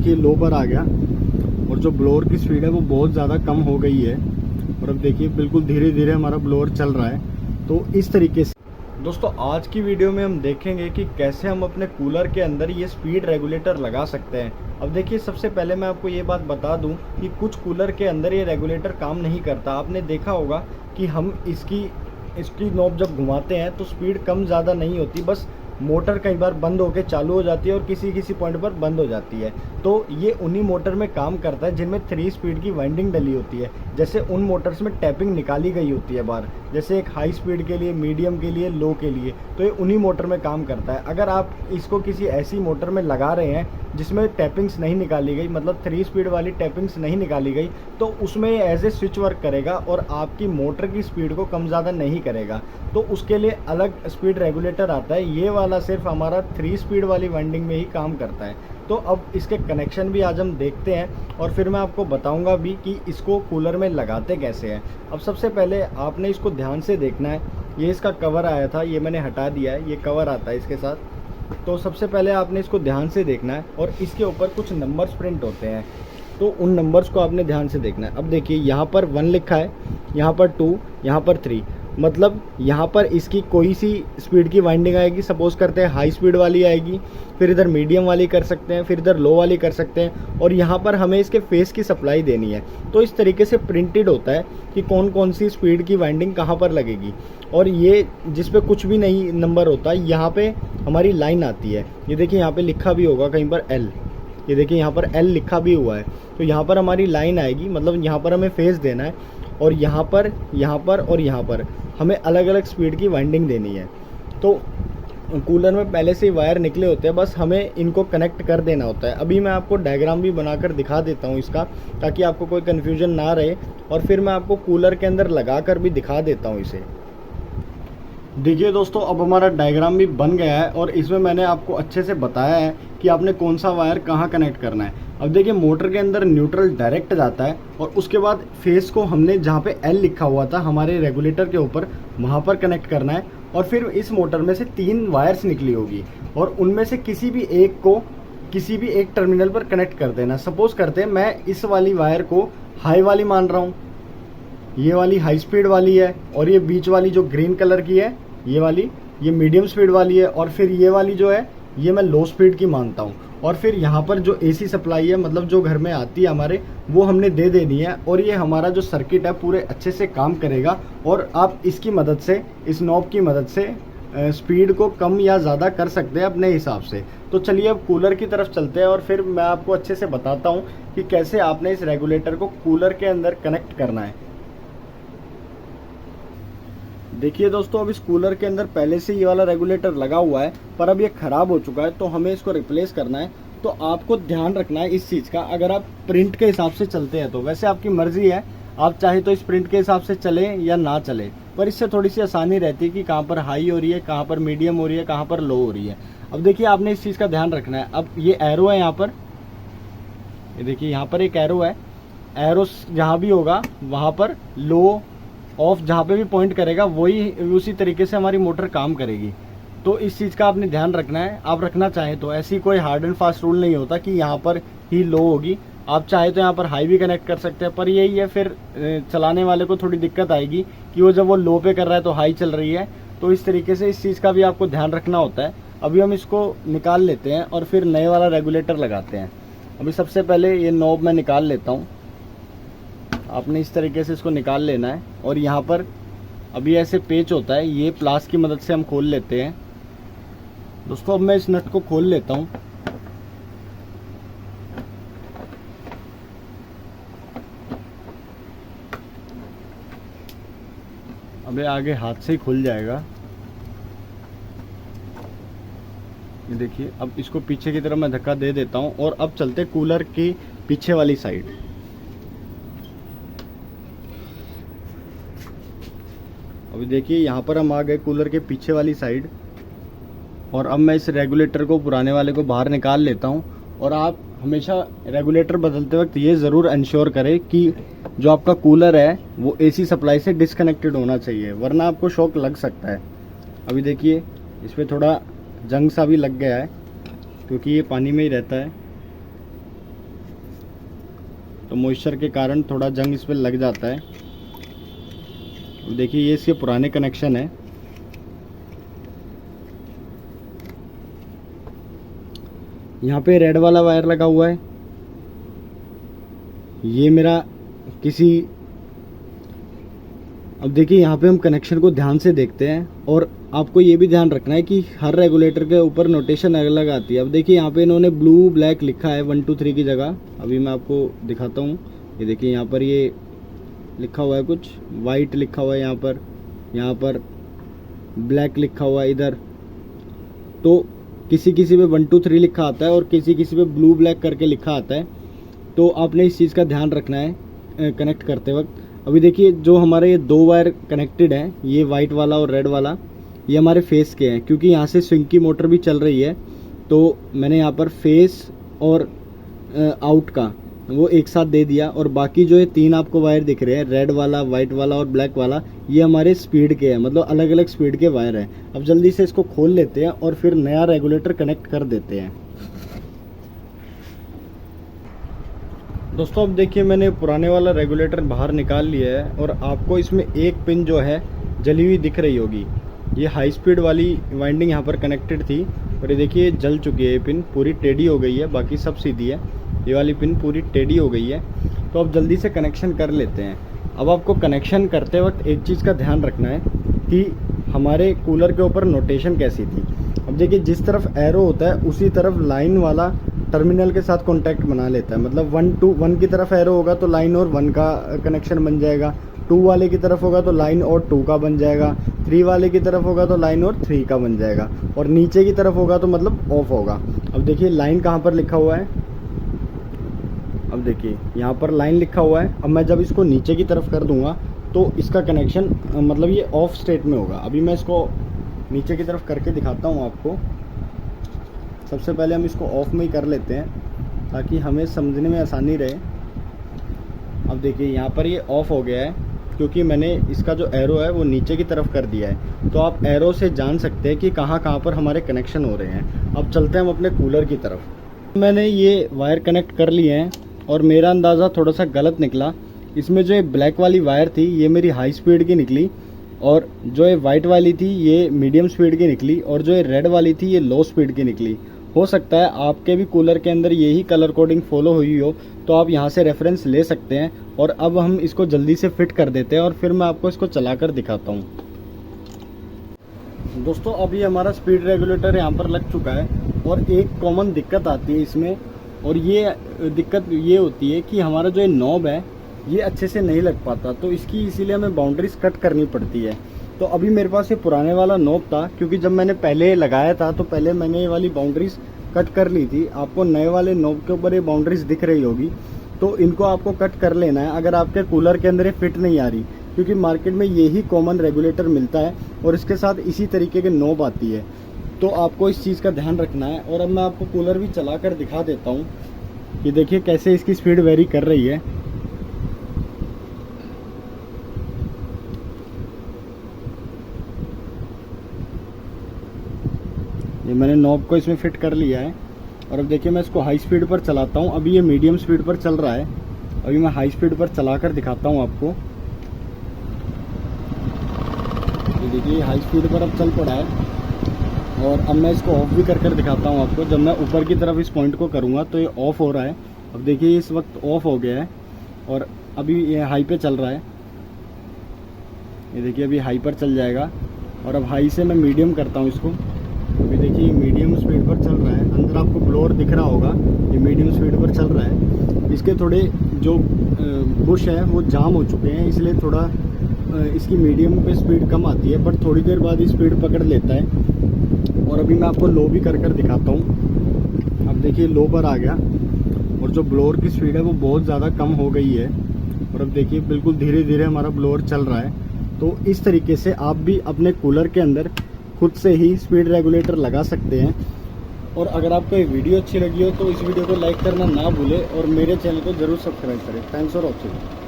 देखिए लो पर आ गया और जो ब्लोअर की स्पीड है वो बहुत ज़्यादा कम हो गई है। और अब देखिए बिल्कुल धीरे धीरे हमारा ब्लोअर चल रहा है। तो इस तरीके से दोस्तों आज की वीडियो में हम देखेंगे कि कैसे हम अपने कूलर के अंदर ये स्पीड रेगुलेटर लगा सकते हैं। अब देखिए सबसे पहले मैं आपको ये बात बता दूं कि कुछ कूलर के अंदर ये रेगुलेटर काम नहीं करता। आपने देखा होगा कि हम इसकी नॉब जब घुमाते हैं तो स्पीड कम ज़्यादा नहीं होती, बस मोटर कई बार बंद होकर चालू हो जाती है और किसी किसी पॉइंट पर बंद हो जाती है। तो ये उन्हीं मोटर में काम करता है जिनमें 3 स्पीड की वाइंडिंग डली होती है। जैसे उन मोटर्स में टैपिंग निकाली गई होती है बाहर, जैसे एक हाई स्पीड के लिए, मीडियम के लिए, लो के लिए, तो ये उन्हीं मोटर में काम करता है। अगर आप इसको किसी ऐसी मोटर में लगा रहे हैं जिसमें टैपिंग्स नहीं निकाली गई, मतलब 3 स्पीड वाली टैपिंग्स नहीं निकाली गई, तो उसमें एज ए स्विच वर्क करेगा और आपकी मोटर की स्पीड को कम ज़्यादा नहीं करेगा। तो उसके लिए अलग स्पीड रेगुलेटर आता है। ये वाला सिर्फ हमारा 3 स्पीड वाली वाइंडिंग में ही काम करता है। तो अब इसके कनेक्शन भी आज हम देखते हैं और फिर मैं आपको बताऊंगा भी कि इसको कूलर में लगाते कैसे हैं। अब सबसे पहले आपने इसको ध्यान से देखना है। ये इसका कवर आया था, ये मैंने हटा दिया है, ये कवर आता है इसके साथ। तो सबसे पहले आपने इसको ध्यान से देखना है और इसके ऊपर कुछ नंबर्स प्रिंट होते हैं, तो उन नंबर्स को आपने ध्यान से देखना है। अब देखिए यहाँ पर 1 लिखा है, यहाँ पर 2, यहाँ पर 3, मतलब यहाँ पर इसकी कोई सी स्पीड की वाइंडिंग आएगी। सपोज करते हैं हाई स्पीड वाली आएगी, फिर इधर मीडियम वाली कर सकते हैं, फिर इधर लो वाली कर सकते हैं, और यहाँ पर हमें इसके फेस की सप्लाई देनी है। तो इस तरीके से प्रिंटेड होता है कि कौन कौन सी स्पीड की वाइंडिंग कहाँ पर लगेगी। और ये जिस पे कुछ भी नहीं नंबर होता, यहाँ पे हमारी लाइन आती है। ये देखिए यहाँ पे लिखा भी होगा कहीं पर L, ये देखिए यहाँ पर L लिखा भी हुआ है। तो यहाँ पर हमारी लाइन आएगी, मतलब यहाँ पर हमें फेस देना है, और यहाँ पर और यहाँ पर हमें अलग अलग स्पीड की वाइंडिंग देनी है। तो कूलर में पहले से ही वायर निकले होते हैं, बस हमें इनको कनेक्ट कर देना होता है। अभी मैं आपको डायग्राम भी बनाकर दिखा देता हूँ इसका, ताकि आपको कोई कन्फ्यूजन ना रहे, और फिर मैं आपको कूलर के अंदर लगा कर भी दिखा देता हूँ इसे। देखिए दोस्तों अब हमारा डायग्राम भी बन गया है और इसमें मैंने आपको अच्छे से बताया है कि आपने कौन सा वायर कहाँ कनेक्ट करना है। अब देखिए मोटर के अंदर न्यूट्रल डायरेक्ट जाता है और उसके बाद फेस को हमने जहाँ पे L लिखा हुआ था हमारे रेगुलेटर के ऊपर, वहाँ पर कनेक्ट करना है। और फिर इस मोटर में से 3 वायर्स निकली होगी और उनमें से किसी भी एक को किसी भी एक टर्मिनल पर कनेक्ट कर देना। सपोज करते हैं मैं इस वाली वायर को हाई वाली मान रहा हूँ, ये वाली हाई स्पीड वाली है, और ये बीच वाली जो ग्रीन कलर की है ये वाली, ये मीडियम स्पीड वाली है, और फिर ये वाली जो है ये मैं लो स्पीड की मानता हूँ। और फिर यहाँ पर जो AC सप्लाई है, मतलब जो घर में आती है हमारे, वो हमने दे देनी है, और ये हमारा जो सर्किट है पूरे अच्छे से काम करेगा। और आप इसकी मदद से, इस नॉब की मदद से स्पीड को कम या ज़्यादा कर सकते हैं अपने हिसाब से। तो चलिए अब कूलर की तरफ चलते हैं और फिर मैं आपको अच्छे से बताता हूँ कि कैसे आपने इस रेगुलेटर को कूलर के अंदर कनेक्ट करना है। देखिए दोस्तों अब इस कूलर के अंदर पहले से ये वाला रेगुलेटर लगा हुआ है, पर अब ये ख़राब हो चुका है, तो हमें इसको रिप्लेस करना है। तो आपको ध्यान रखना है इस चीज़ का, अगर आप प्रिंट के हिसाब से चलते हैं तो वैसे आपकी मर्जी है, आप चाहे तो इस प्रिंट के हिसाब से चलें या ना चले, पर इससे थोड़ी सी आसानी रहती है कि कहाँ पर हाई हो रही है, कहाँ पर मीडियम हो रही है, कहाँ पर लो हो रही है। अब देखिए आपने इस चीज़ का ध्यान रखना है। अब ये एरो है यहाँ पर, ये देखिए यहाँ पर एक एरो है, एरो जहाँ भी होगा वहाँ पर लो ऑफ जहाँ पे भी पॉइंट करेगा वही उसी तरीके से हमारी मोटर काम करेगी। तो इस चीज़ का आपने ध्यान रखना है। आप रखना चाहें तो, ऐसी कोई हार्ड एंड फास्ट रूल नहीं होता कि यहाँ पर ही लो होगी, आप चाहे तो यहाँ पर हाई भी कनेक्ट कर सकते हैं, पर यही है फिर चलाने वाले को थोड़ी दिक्कत आएगी कि वो जब वो लो पे कर रहा है तो हाई चल रही है। तो इस तरीके से इस चीज़ का भी आपको ध्यान रखना होता है। अभी हम इसको निकाल लेते हैं और फिर नए वाला रेगुलेटर लगाते हैं। अभी सबसे पहले ये नॉब मैं निकाल लेता हूँ, आपने इस तरीके से इसको निकाल लेना है। और यहाँ पर अभी ऐसे पेच होता है, ये प्लास की मदद से हम खोल लेते हैं। दोस्तों अब मैं इस नट को खोल लेता हूँ। अबे आगे हाथ से ही खुल जाएगा, ये देखिए। अब इसको पीछे की तरफ मैं धक्का दे देता हूँ और अब चलते कूलर की पीछे वाली साइड। अभी देखिए यहाँ पर हम आ गए कूलर के पीछे वाली साइड, और अब मैं इस रेगुलेटर को, पुराने वाले को बाहर निकाल लेता हूँ। और आप हमेशा रेगुलेटर बदलते वक्त ये ज़रूर इंश्योर करें कि जो आपका कूलर है वो AC सप्लाई से डिसकनेक्टेड होना चाहिए, वरना आपको शॉक लग सकता है। अभी देखिए इस पर थोड़ा जंग सा भी लग गया है क्योंकि ये पानी में ही रहता है। तो मॉइस्चर के कारण थोड़ा जंग इस पर लग जाता है। देखिए ये इसके पुराने कनेक्शन है। यहाँ पे रेड वाला वायर लगा हुआ है। ये मेरा अब देखिए यहाँ पे हम कनेक्शन को ध्यान से देखते हैं और आपको ये भी ध्यान रखना है कि हर रेगुलेटर के ऊपर नोटेशन अलग अलग आती है। अब देखिए यहाँ पे इन्होंने ब्लू ब्लैक लिखा है 1 2 3 की जगह। अभी मैं आपको दिखाता हूँ। ये देखिए यहाँ पर ये लिखा हुआ है, कुछ वाइट लिखा हुआ है यहाँ पर ब्लैक लिखा हुआ है इधर। तो किसी किसी पे 1 2 3 लिखा आता है और किसी किसी पे ब्लू ब्लैक करके लिखा आता है। तो आपने इस चीज़ का ध्यान रखना है कनेक्ट करते वक्त। अभी देखिए जो हमारे ये 2 वायर कनेक्टेड हैं, ये वाइट वाला और रेड वाला, ये हमारे फेस के हैं। क्योंकि यहाँ से स्विंग की मोटर भी चल रही है तो मैंने यहाँ पर फेस और आउट का वो एक साथ दे दिया। और बाकी जो ये 3 आपको वायर दिख रहे हैं, रेड वाला, वाइट वाला और ब्लैक वाला, ये हमारे स्पीड के हैं, मतलब अलग अलग स्पीड के वायर हैं। अब जल्दी से इसको खोल लेते हैं और फिर नया रेगुलेटर कनेक्ट कर देते हैं। दोस्तों अब देखिए मैंने पुराने वाला रेगुलेटर बाहर निकाल लिया है और आपको इसमें एक पिन जो है जली हुई दिख रही होगी। ये हाई स्पीड वाली वाइंडिंग यहाँ पर कनेक्टेड थी और ये देखिए जल चुकी है। ये पिन पूरी टेढ़ी हो गई है, बाकी सब सीधी है। ये वाली पिन पूरी टेढ़ी हो गई है। तो अब जल्दी से कनेक्शन कर लेते हैं। अब आपको कनेक्शन करते वक्त एक चीज़ का ध्यान रखना है कि हमारे कूलर के ऊपर नोटेशन कैसी थी। अब देखिए जिस तरफ एरो होता है उसी तरफ लाइन वाला टर्मिनल के साथ कांटेक्ट बना लेता है। मतलब 1 2 1 की तरफ एरो होगा तो लाइन और 1 का कनेक्शन बन जाएगा, 2 वाले की तरफ होगा तो लाइन और 2 का बन जाएगा, 3 वाले की तरफ होगा तो लाइन और 3 का बन जाएगा, और नीचे की तरफ होगा तो मतलब ऑफ होगा। अब देखिए लाइन कहाँ पर लिखा हुआ है, अब देखिए यहाँ पर लाइन लिखा हुआ है। अब मैं जब इसको नीचे की तरफ कर दूंगा तो इसका कनेक्शन मतलब ये ऑफ स्टेट में होगा। अभी मैं इसको नीचे की तरफ करके दिखाता हूँ आपको। सबसे पहले हम इसको ऑफ में ही कर लेते हैं ताकि हमें समझने में आसानी रहे। अब देखिए यहाँ पर ये ऑफ हो गया है क्योंकि मैंने इसका जो एरो है वो नीचे की तरफ कर दिया है। तो आप एरो से जान सकते हैं कि कहाँ कहाँ पर हमारे कनेक्शन हो रहे हैं। अब चलते हैं हम अपने कूलर की तरफ। मैंने ये वायर कनेक्ट कर लिए हैं और मेरा अंदाज़ा थोड़ा सा गलत निकला। इसमें जो ये ब्लैक वाली वायर थी ये मेरी हाई स्पीड की निकली और जो ये वाइट वाली थी ये मीडियम स्पीड की निकली और जो ये रेड वाली थी ये लो स्पीड की निकली। हो सकता है आपके भी कूलर के अंदर यही कलर कोडिंग फॉलो हुई हो, तो आप यहाँ से रेफरेंस ले सकते हैं। और अब हम इसको जल्दी से फिट कर देते हैं और फिर मैं आपको इसको चलाकर दिखाता हूँ। दोस्तों अभी हमारा स्पीड रेगुलेटर यहाँ पर लग चुका है और एक कॉमन दिक्कत आती है इसमें, और ये दिक्कत ये होती है कि हमारा जो ये नॉब है ये अच्छे से नहीं लग पाता, तो इसकी इसीलिए हमें बाउंड्रीज कट करनी पड़ती है। तो अभी मेरे पास ये पुराने वाला नॉब था, क्योंकि जब मैंने पहले लगाया था तो पहले मैंने ये वाली बाउंड्रीज कट कर ली थी। आपको नए वाले नॉब के ऊपर ये बाउंड्रीज दिख रही होगी, तो इनको आपको कट कर लेना है अगर आपके कूलर के अंदर ये फिट नहीं आ रही, क्योंकि मार्केट में यही कॉमन रेगुलेटर मिलता है और इसके साथ इसी तरीके के नॉब आती है। तो आपको इस चीज़ का ध्यान रखना है। और अब मैं आपको कूलर भी चला कर दिखा देता हूँ। ये देखिए कैसे इसकी स्पीड वेरी कर रही है। ये मैंने नॉब को इसमें फिट कर लिया है और अब देखिए मैं इसको हाई स्पीड पर चलाता हूँ। अभी ये मीडियम स्पीड पर चल रहा है, अभी मैं हाई स्पीड पर चलाकर दिखाता हूँ आपको। ये देखिए हाई स्पीड पर अब चल पड़ा है और अब मैं इसको ऑफ भी कर दिखाता हूँ आपको। जब मैं ऊपर की तरफ इस पॉइंट को करूँगा तो ये ऑफ हो रहा है। अब देखिए इस वक्त ऑफ हो गया है और अभी ये हाई पे चल रहा है। ये देखिए अभी हाई पर चल जाएगा और अब हाई से मैं मीडियम करता हूँ इसको। अभी देखिए मीडियम स्पीड पर चल रहा है। अंदर आपको ब्लोअर दिख रहा होगा, ये मीडियम स्पीड पर चल रहा है। इसके थोड़े जो बुश हैं वो जाम हो चुके हैं, इसलिए थोड़ा इसकी मीडियम पे स्पीड कम आती है, बट थोड़ी देर बाद ही स्पीड पकड़ लेता है। और अभी मैं आपको लो भी कर दिखाता हूँ। अब देखिए लो पर आ गया और जो ब्लोअर की स्पीड है वो बहुत ज़्यादा कम हो गई है और अब देखिए बिल्कुल धीरे धीरे हमारा ब्लोअर चल रहा है। तो इस तरीके से आप भी अपने कूलर के अंदर खुद से ही स्पीड रेगुलेटर लगा सकते हैं। और अगर आपको ये वीडियो अच्छी लगी हो तो इस वीडियो को लाइक करना ना भूलें और मेरे चैनल को ज़रूर सब्सक्राइब करें। Thanks for watching.